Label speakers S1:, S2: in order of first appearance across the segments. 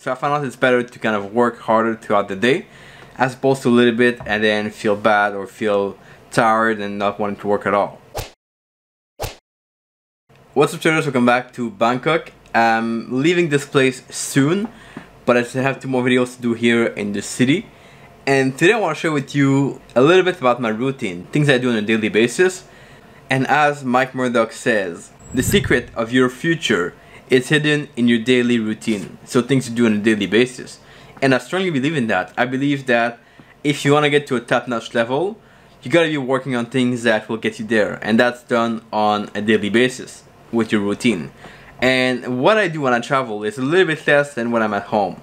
S1: So I found out it's better to kind of work harder throughout the day as opposed to a little bit and then feel bad or feel tired and not wanting to work at all. What's up, traders? Welcome back to Bangkok. I'm leaving this place soon, but I still have 2 more videos to do here in the city. And today I want to share with you a little bit about my routine, things I do on a daily basis. And as Mike Murdoch says, the secret of your future is hidden in your daily routine. So things you do on a daily basis. And I strongly believe in that. I believe that if you want to get to a top-notch level, you gotta be working on things that will get you there. And that's done on a daily basis with your routine. And what I do when I travel is a little bit less than when I'm at home.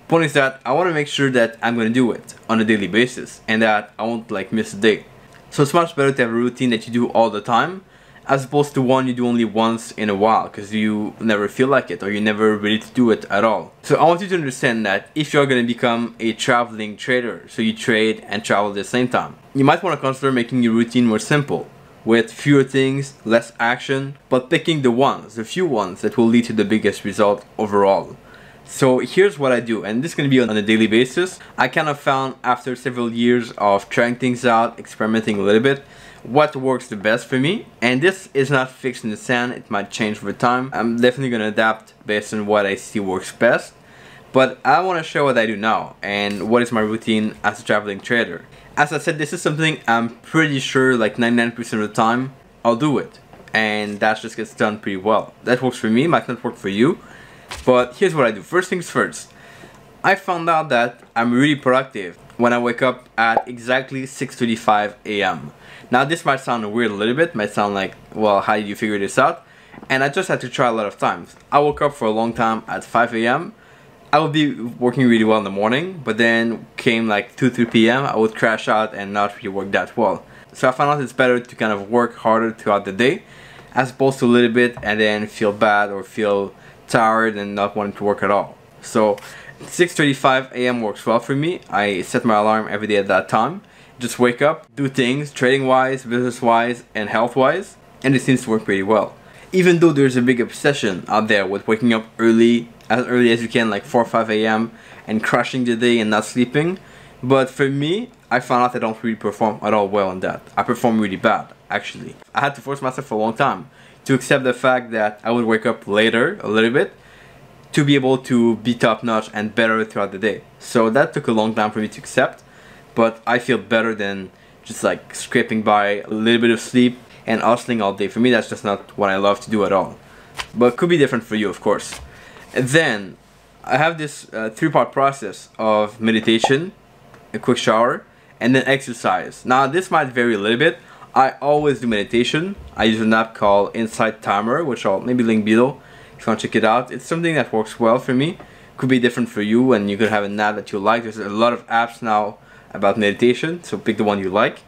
S1: Point is that I want to make sure that I'm going to do it on a daily basis and that I won't like miss a day. So it's much better to have a routine that you do all the time as opposed to one you do only once in a while because you never feel like it or you're never ready to do it at all. So I want you to understand that if you're going to become a traveling trader, so you trade and travel at the same time, you might want to consider making your routine more simple, with fewer things, less action, but picking the few ones that will lead to the biggest result overall. So here's what I do, and this is going to be on a daily basis. I kind of found after several years of trying things out, experimenting a little bit, what works the best for me. And this is not fixed in the sand, it might change over time. I'm definitely going to adapt based on what I see works best. But I want to share what I do now and what is my routine as a traveling trader. As I said, this is something I'm pretty sure like 99% of the time I'll do it, and that just gets done pretty well. That works for me, might not work for you, but here's what I do. First things first, I found out that I'm really productive when I wake up at exactly 6:35 a.m. Now this might sound weird a little bit, might sound like, well, how did you figure this out? And I just had to try a lot of times. I woke up for a long time at 5 a.m. I would be working really well in the morning, but then came like 2-3 p.m. I would crash out and not really work that well. So I found out it's better to kind of work harder throughout the day as opposed to a little bit and then feel bad or feel tired and not wanting to work at all. So 6:35 a.m. works well for me. I set my alarm every day at that time. Just wake up, do things trading wise, business wise, and health wise, and it seems to work pretty well. Even though there's a big obsession out there with waking up as early as you can, like 4 or 5 a.m. and crushing the day and not sleeping. But for me, I found out I don't really perform at all well in that. I perform really bad, actually. I had to force myself for a long time to accept the fact that I would wake up later a little bit to be able to be top notch and better throughout the day. So that took a long time for me to accept, but I feel better than just like scraping by a little bit of sleep and hustling all day. For me, that's just not what I love to do at all. But it could be different for you, of course. And then I have this 3-part process of meditation, a quick shower, and then exercise. Now this might vary a little bit. I always do meditation. I use an app called Insight Timer, which I'll maybe link below if you want to check it out. It's something that works well for me. Could be different for you, and you could have an app that you like. There's a lot of apps now about meditation, so pick the one you like.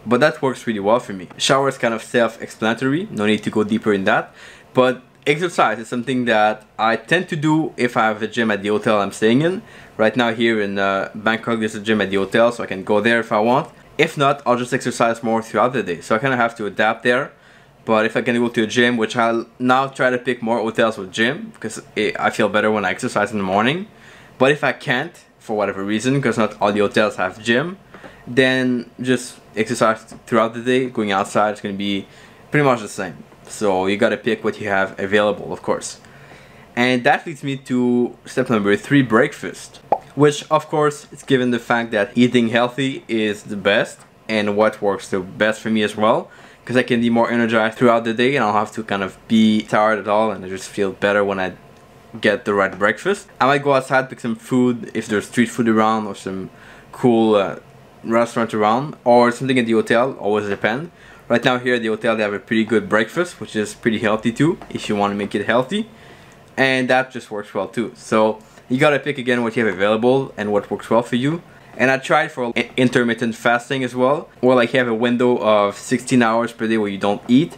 S1: But that works really well for me. Shower is kind of self-explanatory, no need to go deeper in that. But exercise is something that I tend to do if I have a gym at the hotel I'm staying in. Right now here in Bangkok, there's a gym at the hotel, so I can go there if I want. If not, I'll just exercise more throughout the day. So I kind of have to adapt there. But if I can go to a gym, which I'll now try to pick more hotels with gym, because I feel better when I exercise in the morning. But if I can't, for whatever reason, because not all the hotels have gym, then just exercise throughout the day. Going outside is going to be pretty much the same. So you gotta pick what you have available, of course. And that leads me to step number 3, breakfast. Which, of course, is given the fact that eating healthy is the best and what works the best for me as well. Because I can be more energized throughout the day and I'll have to kind of be tired at all, and I just feel better when I get the right breakfast. I might go outside, pick some food if there's street food around or some cool restaurant around, or something at the hotel, always depend. Right now here at the hotel they have a pretty good breakfast, which is pretty healthy too, if you want to make it healthy. And that just works well too. So you gotta pick again what you have available and what works well for you. And I tried for intermittent fasting as well, where like you have a window of 16 hours per day where you don't eat.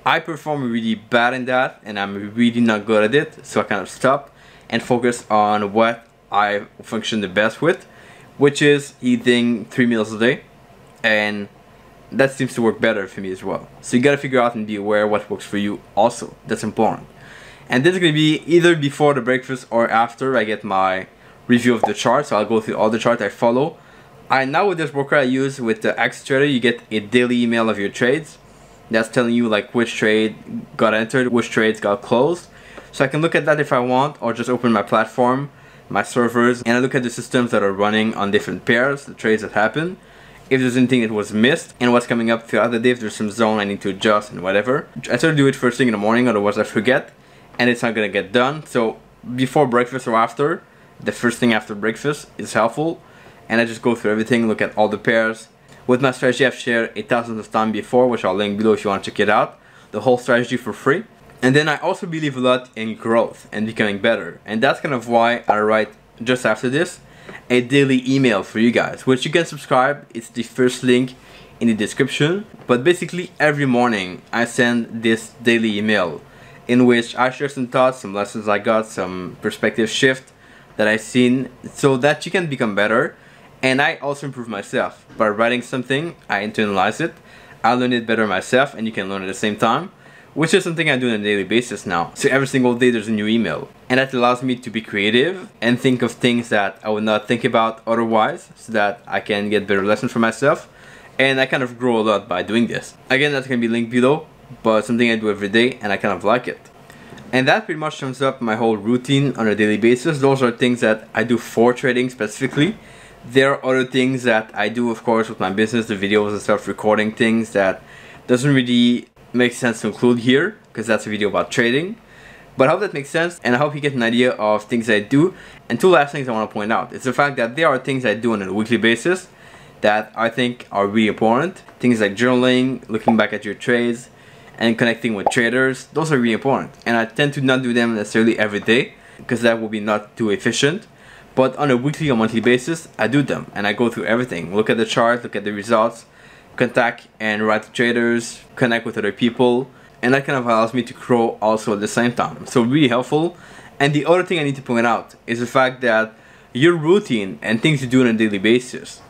S1: I perform really bad in that and I'm really not good at it. So I kind of stopped and focus on what I function the best with, which is eating 3 meals a day. And that seems to work better for me as well. So you gotta figure out and be aware what works for you also. That's important. And this is going to be either before the breakfast or after I get my review of the chart. So I'll go through all the charts I follow. Now with this broker I use with the X Trader, you get a daily email of your trades. That's telling you like which trade got entered, which trades got closed. So I can look at that if I want, or just open my platform, my servers, and I look at the systems that are running on different pairs, the trades that happen. If there's anything that was missed and what's coming up throughout the day, if there's some zone I need to adjust and whatever. I try to do it first thing in the morning, otherwise I forget and it's not gonna get done. So before breakfast or after, the first thing after breakfast is helpful, and I just go through everything, look at all the pairs. With my strategy I've shared 8,000 of time before, which I'll link below if you want to check it out, the whole strategy for free. And then I also believe a lot in growth and becoming better, and that's kind of why I write just after this a daily email for you guys, which you can subscribe. It's the first link in the description. But basically every morning I send this daily email in which I share some thoughts, some lessons I got, some perspective shift that I've seen, so that you can become better. And I also improve myself by writing something. I internalize it, I learn it better myself, and you can learn at the same time, which is something I do on a daily basis now. So every single day there's a new email, and that allows me to be creative and think of things that I would not think about otherwise, so that I can get better lessons for myself. And I kind of grow a lot by doing this. Again, that's gonna be linked below, but something I do every day and I kind of like it. And that pretty much sums up my whole routine on a daily basis. Those are things that I do for trading specifically. There are other things that I do, of course, with my business, the videos and stuff, recording things that doesn't really make sense to include here because that's a video about trading. But I hope that makes sense, and I hope you get an idea of things I do. And two last things I want to point out. It's the fact that there are things I do on a weekly basis that I think are really important. Things like journaling, looking back at your trades, and connecting with traders. Those are really important. And I tend to not do them necessarily every day because that will be not too efficient. But on a weekly or monthly basis, I do them and I go through everything. Look at the chart, look at the results, contact and write to traders, connect with other people, and that kind of allows me to grow also at the same time. So really helpful. And the other thing I need to point out is the fact that your routine and things you do on a daily basis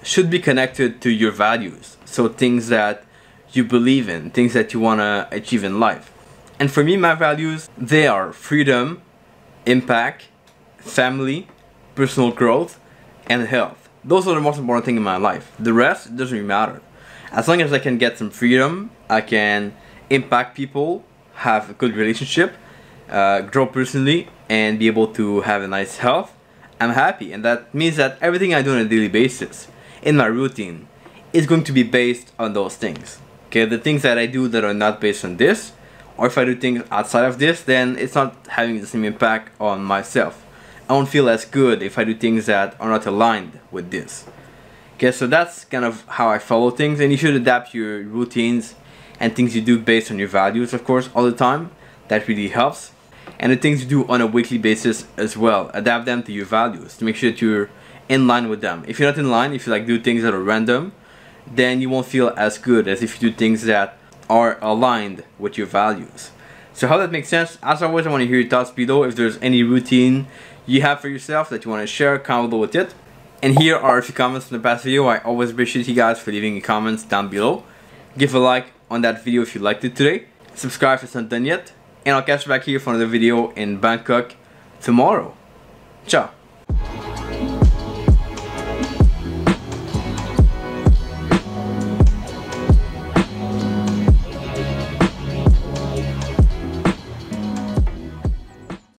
S1: should be connected to your values. So things that you believe in, things that you want to achieve in life. And for me, my values, they are freedom, impact, family, personal growth, and health. Those are the most important things in my life. The rest, it doesn't really matter. As long as I can get some freedom, I can impact people, have a good relationship, grow personally, and be able to have a nice health, I'm happy. And that means that everything I do on a daily basis in my routine is going to be based on those things. Okay, the things that I do that are not based on this, or if I do things outside of this, then it's not having the same impact on myself. I won't feel as good if I do things that are not aligned with this. Okay, so that's kind of how I follow things, and you should adapt your routines and things you do based on your values, of course, all the time. That really helps. And the things you do on a weekly basis as well, adapt them to your values to make sure that you're in line with them. If you're not in line, if you like do things that are random, then you won't feel as good as if you do things that are aligned with your values. So how that makes sense? As always, I want to hear your thoughts below. If there's any routine you have for yourself that you want to share, comment below with it. And here are a few comments from the past video. I always appreciate you guys for leaving your comments down below. Give a like on that video if you liked it today. Subscribe if it's not done yet. And I'll catch you back here for another video in Bangkok tomorrow. Ciao.